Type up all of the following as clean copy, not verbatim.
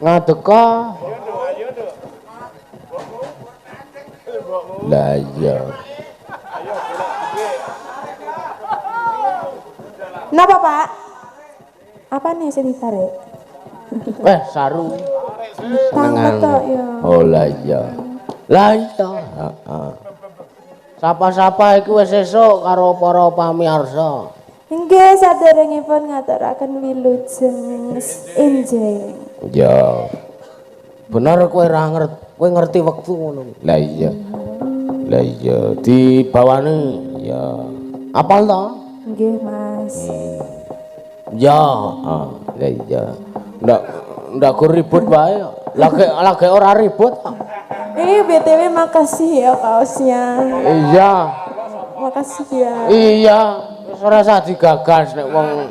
Ngadeka. Lah iya. Napa, Pak? Apa nih sing ditarik? Saru. Tangan tok ya. Oh lah iya. Lah iya, heeh. Sapa-sapa iki wis esuk karo para pamirsa. Nggih, saderengipun ngaturaken wilujeng enjing. Ya. Bener kowe ngerti wektu ngono. Lah iya. Lah iya, dibawane ya. Apal to? Nggih, Mas. Ya, lah iya. Ndak ku ribut wae. Lagi ora ribut. BTW makasih ya kaosnya. Iya. Makasih ya. Iya, wis ora usah digagas nek wong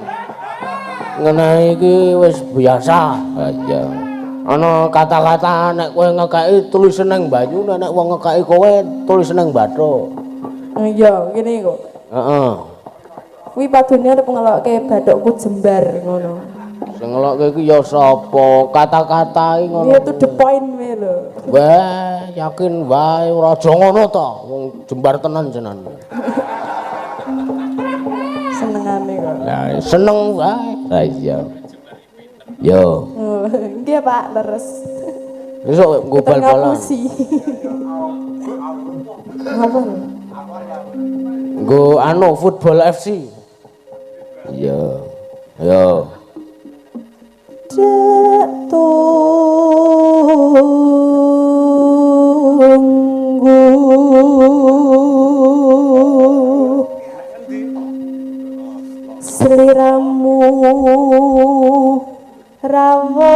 ngene iki wis biasa. Iya. Ana kata-kata nek kowe ngekeki tulis nang banyu, nek wong ngekeki kowe tulis nang bathuk. Iya, ngene kok. Heeh. Kuwi padune arep ngelokke bathukku jembar ngono. Sing ngelokke iki ya sapa? Kata-kata iki ngono. Iya to the point wae lho. Wah, yakin wae ora aja ngono to. Wong jembar tenan jenengan. Senengane kok. Lah, seneng wae. Lah iya. Yo. Nggih, Pak, terus. Besok nggo bal-balan. Ngapa? Nggo anu football FC. Iya. Yo. Tunggu seliramu rawa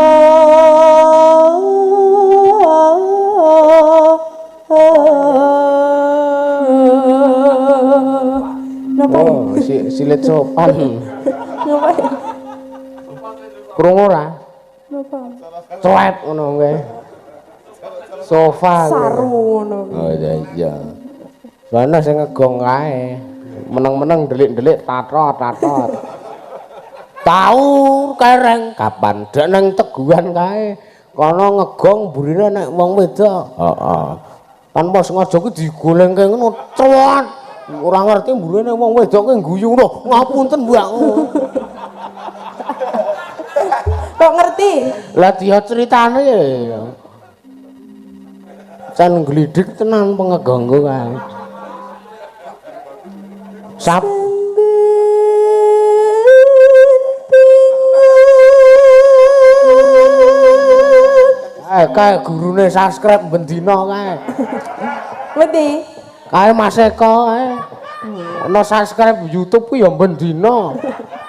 napa silet sopan. napa Krungu ora? napa Cuet ngono kowe. Sofa. saru ngono. Oh iya. Soalnya sing ngegong kae. Meneng-meneng delik-delik tatot. Tahu kereng kapan dak nang teguhan kae. Kono ngegong burine nek wong wedok. Heeh. Tanpa sengaja ku digolengke ngono cuat. Ora ngerti burine wong wedok ki guyu ngono. Ngapunten, Mbak. Kok ngerti? Lah dia ceritane ya. Can glidik tenan pengegongku kae. Sap kae gurune subscribe bendina kae. Ngerti? Kae Mas Eko kae. Ana subscribe YouTube ku ya bendina.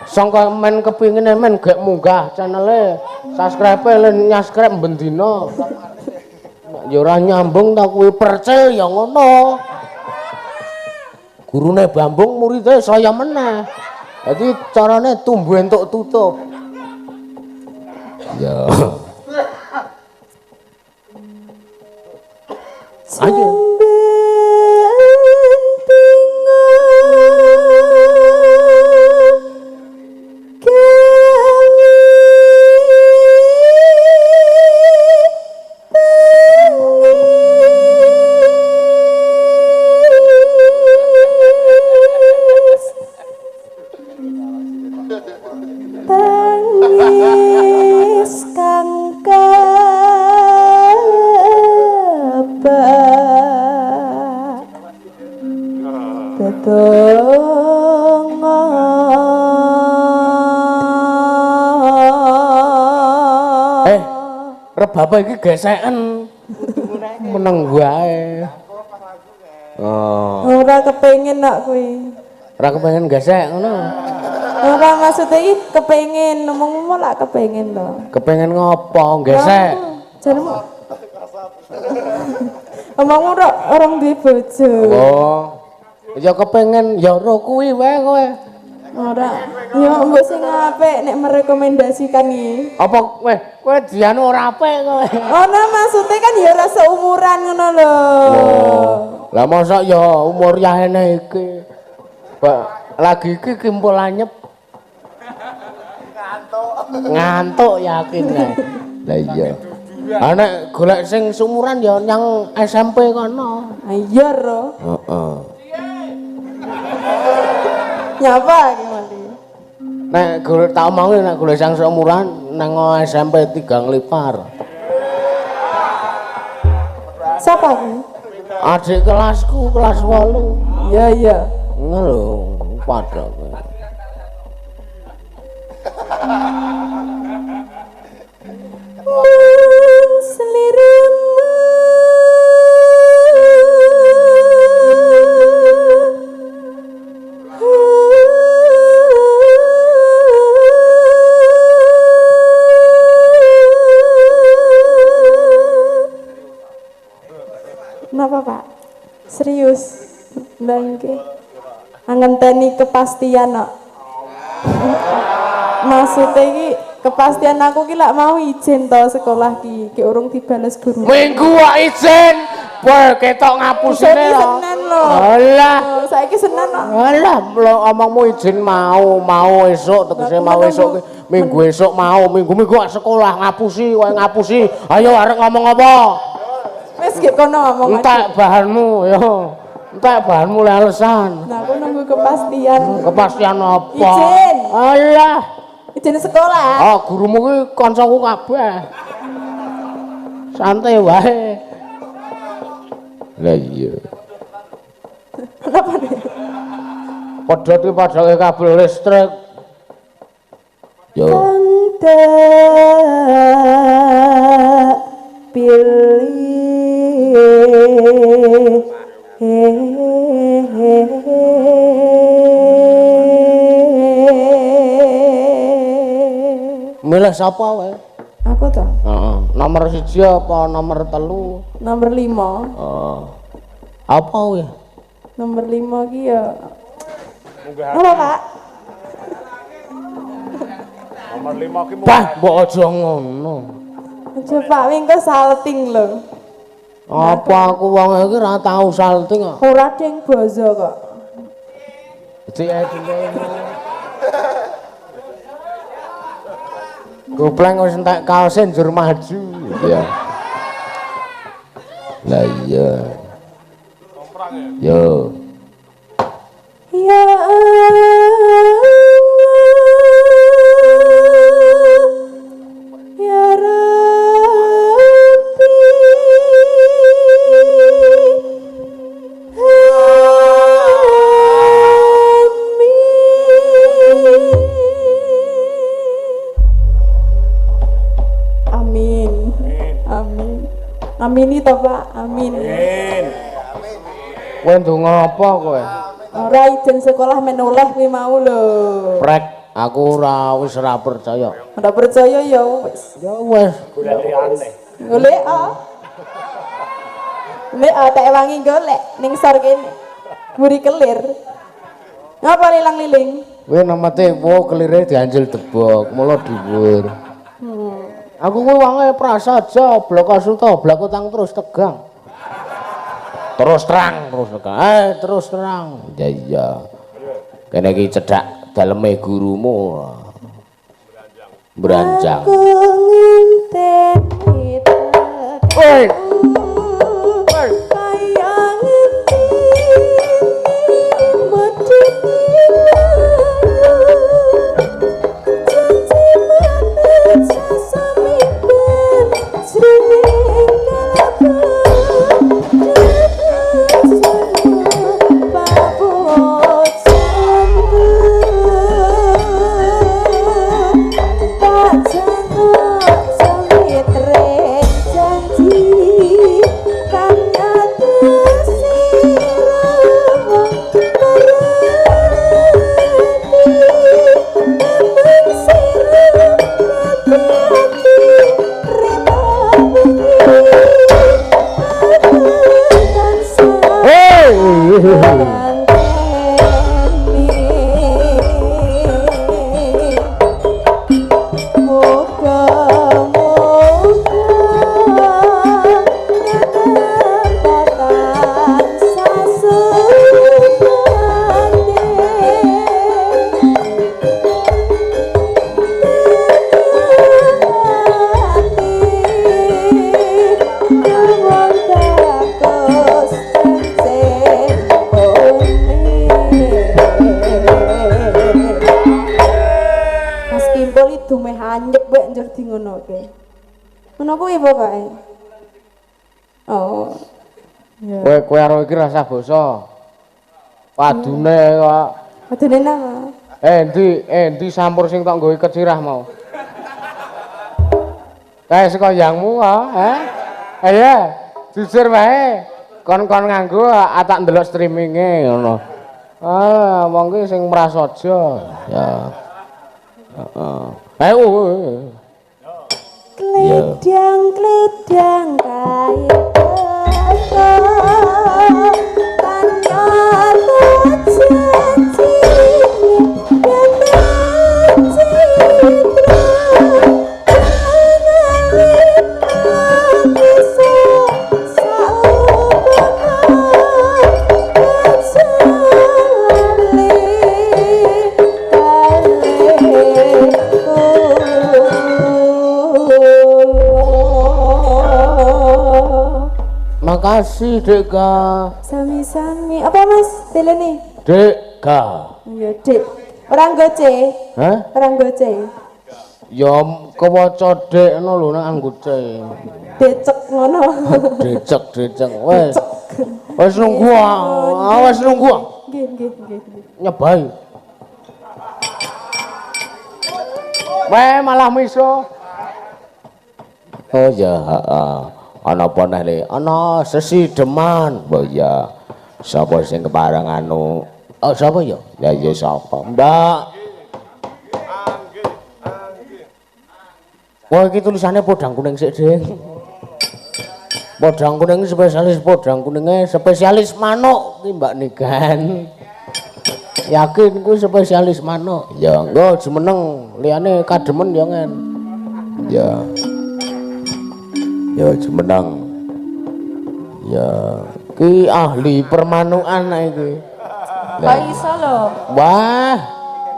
Sangka men kepingine men gek munggah channele. Subscribe-e len nyascribe bendina. Ya ora nyambung ta kuwi percil ya ngono. Gurune Bambung muridé saya meneh. Dadi carane tumbuh entuk tutup. Ya. Ayo. Bapak iki geseken. Meneng wae. Oh. Ora kepengin nak kuwi. Ora kepengin gesek ngono. Ora maksudnya iki kepengin ngomong lak kepengin to. Kepengin ngopo gesek? Jaremu. Omong ora orang duwe bojo. Oh. Ya kepengin ya ro kuwi wae kowe. Ora. Ya mbok sing apik nek merekomendasikan iki. Apa kowe dianu ora apik kowe? Ono maksudnya kan ya ora seumuran ngono lho. Oh. Lah mosok ya umur yahene iki. Lagi iki kimpul anyep. Ngantuk yakin kae. Lah iya. Nek golek sing sumuran ya nyang SMP kono. Iya ro. Heeh. Nyapa gimana? Nek golek tak omongi nek golek sing sumuran nang SMP 3 Nglipar. Siapa ki? Adik kelasku kelas 8. Iya iya. Ngono padha. Seliramu Kenapa Pak? Serius? Ndangke. Angenteni kepastian kok. Maksudnya iki kepastian aku ki lak mau izin to sekolah ki urung dibales guru. Minggu wae izin. Wah, ketok ngapusine Saiki lho. Senin lho. Alah. Oh, saiki Senin kok. Alah, omongmu izin mau esuk tegese mau esuk minggu esuk mau minggu-minggu sekolah ngapusi wae ngapusi. Ayo arek ngomong apa? Wis gek kono ngomong. Entek bahanmu yo. Entek bahanmu le alasan. Nah, aku nunggu kepastian. Kepastian apa? Izin. Alah. Izin sekolah. Oh, gurumu kuwi kancaku kabeh. Santai wae. Lah iya. Kenapa nih? Pedhot iki padake kabel listrik. Yo. Tante pilih Milih sapa wae? Aku toh. Heeh. Nomor 1 apa nomor 3? Nomor 5. Oh. Apa kuwi? Nomor 5 ki ya. Apa, Pak? Nomor 5 ki Bah, mbok aja ngono. Aja Pak, mingko salting lho. Apa aku wong iki ora tau salting kok. Ora ding bozo kok. Gopleng wis entek kaose njur maju. Iya. Lah iya. Yo. Ya Ya Rabbi Amin. Amin. Amini to Pak, amin. Kowe ndonga apa kowe? Ora izin sekolah menoleh kuwi mau lho. Prek, aku wis ora percaya. Ora percaya ya wis. Ya wis. golek liyane. Golek ah. Nek tak wangi golek ning sor kene. Muri kelir. Ngapa lilang-liling? Kowe nemete wo kelire dianjel debok, mula dhuwur. Aku kuwi wonge prasaja, blok asuta, blok utang terus tegang. Terus terang, terus terang. Ya iya. Kene iki cedhak daleme gurumu. Beranjang. Aku ngenteni Woi. janji bener di ngono ke. Ngono kuwi pokoke. Oh. Ya. Kowe karo iki rasa basa. Padune kok. Padune nang. Endi sampur sing tak nggawe kecirah mau. Kae saka yangmu kok, Ayo, jujur wae. Kon-kon nganggo tak ndelok streaminge ngono. Wong ki sing prasaja. Ya. Heeh. Ayo. Kledang-kledang kae Makasih Deka. Sami-sami. Apa Mas? Delene? Deka. Ya, Dek. Orang goce. Hah? Orang goce. Ya kewaca Dek ngono lho nek anggo C. Decek ngono. Decek. Wes nunggu. Wes nunggu. Nggih. Nyebai. Malah miso. Oh ya, heeh. Ana apa neh le? Ana sesi deman. Oh ya. Sapa sing kepareng anu? Oh sapa ya? Ya sapa? Mbak. Wah iki tulisannya podang kuning sik, Ding. Podang kuning spesialis podang kuningnya spesialis manuk iki Mbak Nigan. Yakin kuwi spesialis manuk. Ya engko jemeneng liyane kademen ya ngen. Ya. Ya jemenang. Ya ki ahli permanukan iki. Kok iso lho? Wah.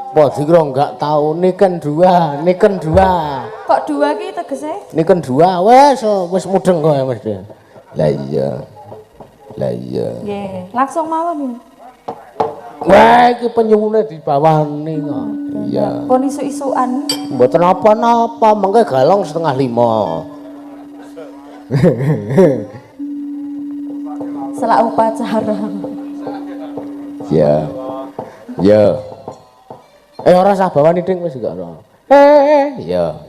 Apa dikira enggak tahu niken dua. Kok dua ki tegese? Niken dua wis mudeng kowe mesti. Lah iya. Nggih, langsung mawon. Wah iki penyuwune dibawani kok. Iya. Pun isu-isuan. Mboten apa-apa, mengke galong 4:30. Selak upacara. Ya. Ora usah bawani Ding wis gak ora. Ya.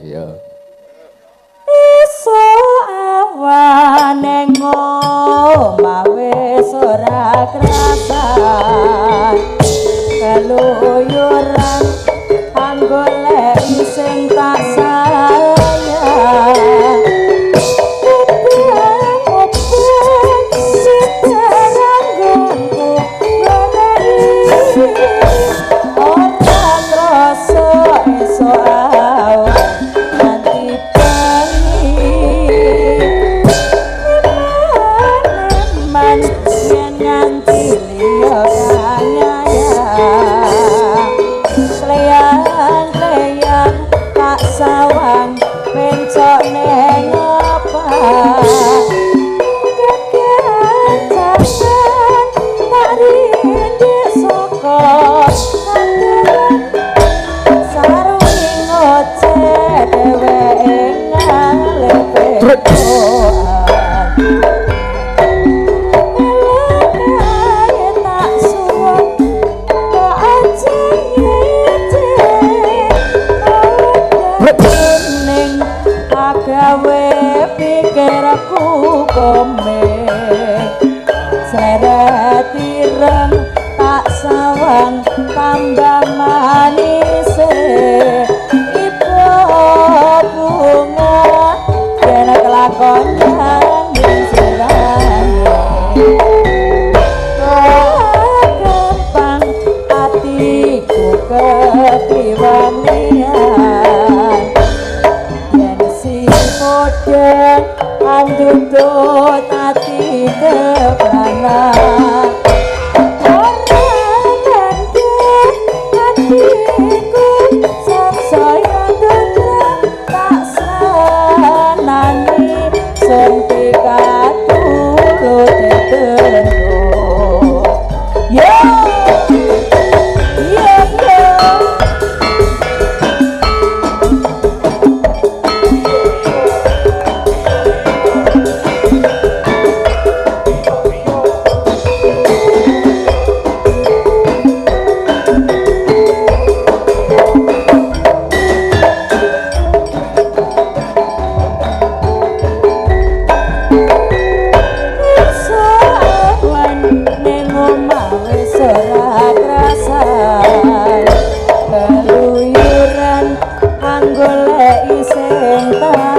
Iso awane ngomah wis ora krasan. Kaluyuran anggolek sing tak sayang.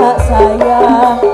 tak sayang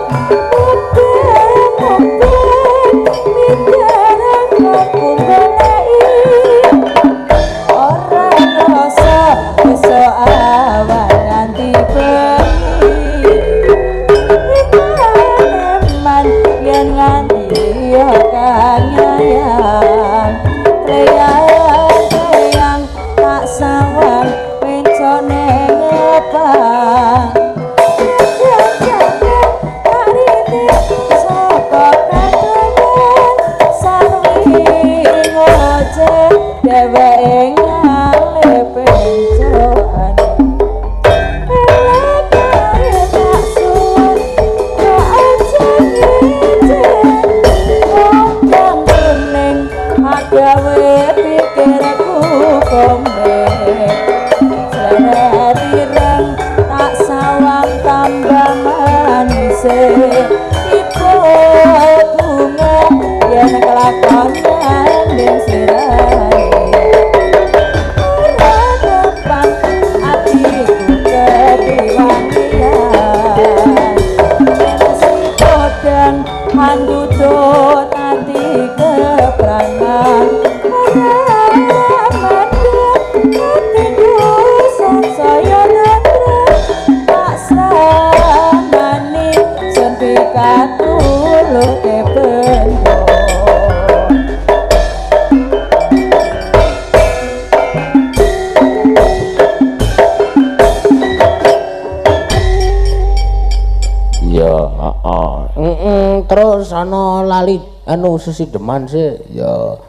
terus ana lali anu sesideman sih ya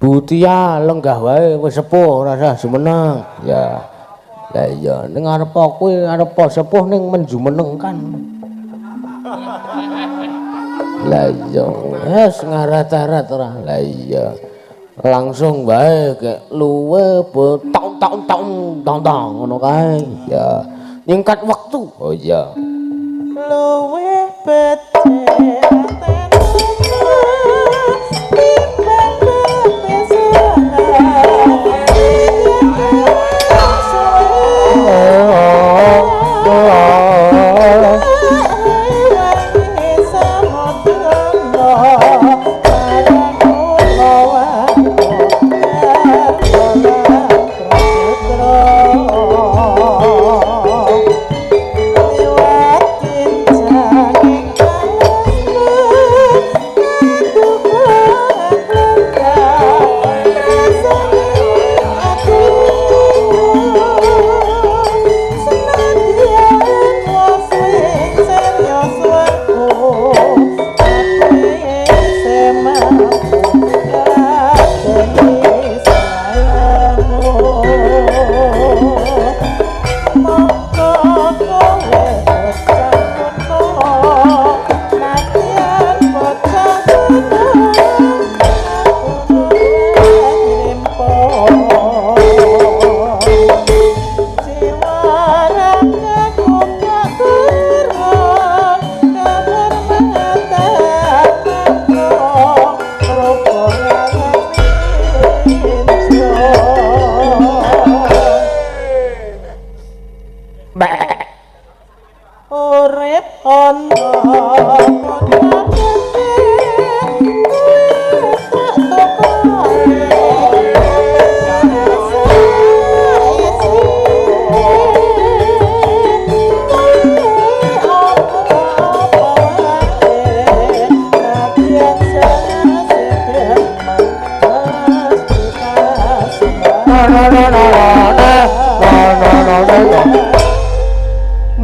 Butia lenggah wae wis sepuh rasa jumeneng ya lah iya ning arep kowe arep sepuh ning menjumeneng kan lah iya wis ngarat-arat ora lah iya langsung wae kek luwe tong ngono kae ya nyingkat waktu oh iya luwe becik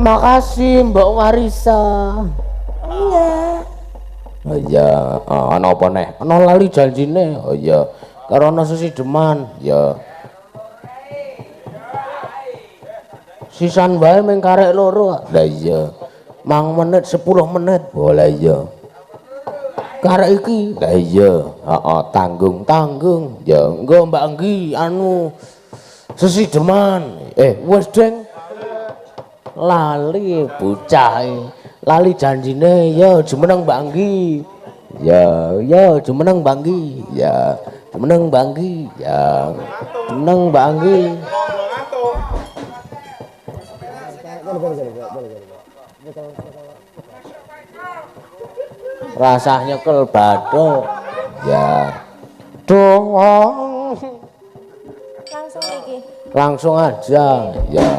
Makasih Mbak Marisa. Iya. Oh iya, ana apa neh? Ana lali janjine. Oh iya, karo ana sesideman. Ya. Sisan wae mung karek loro. Lah iya. Mang menit 10 menit. Oh lah iya. Karek iki. Lah iya. Heeh, tanggung. Ya, engko Mbak Anggi anu sesideman. Wis deng. Lali bocah lali janjine ya jumeneng Mbak Anggi ya jumeneng Mbak Anggi ya jumeneng Mbak Anggi ya jumeneng Mbak Anggi Rasanya nyekel bathuk. Ya. Doang. Langsung iki. Langsung aja. Ya.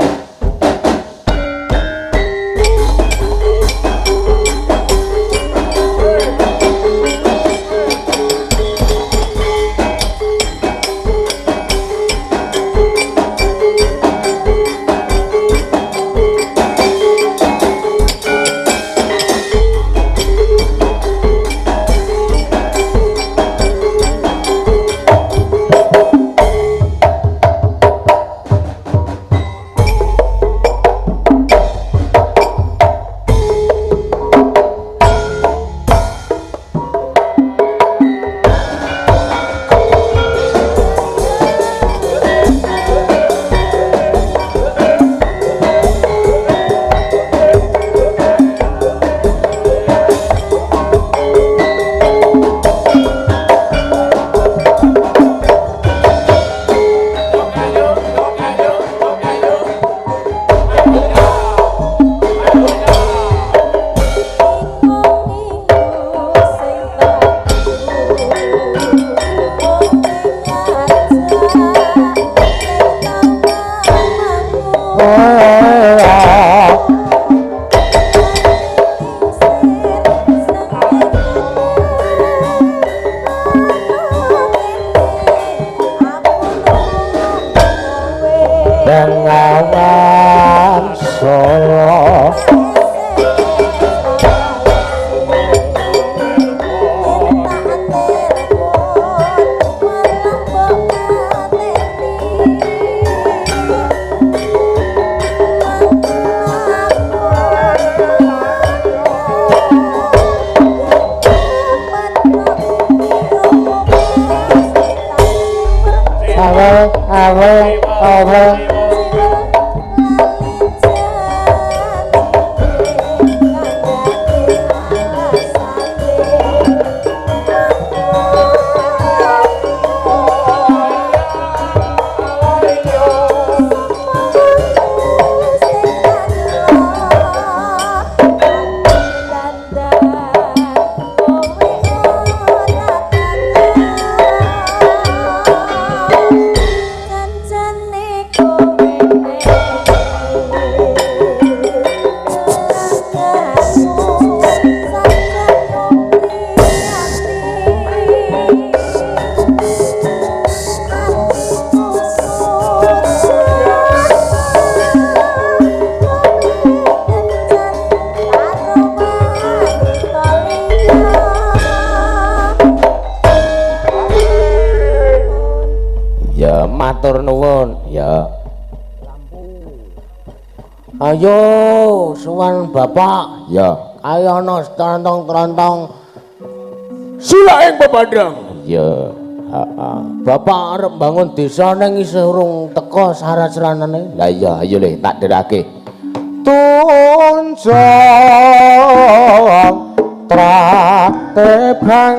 Bengawan Solo awe ya matur nuwun ya. Ayo suwan bapak ya ayo ana trontong-trontong sila ing pepadang ya. Bapak arep bangun desa ning isih urung teka sarat-saranane. Lah iya ayo le tak derake tunjong tratebang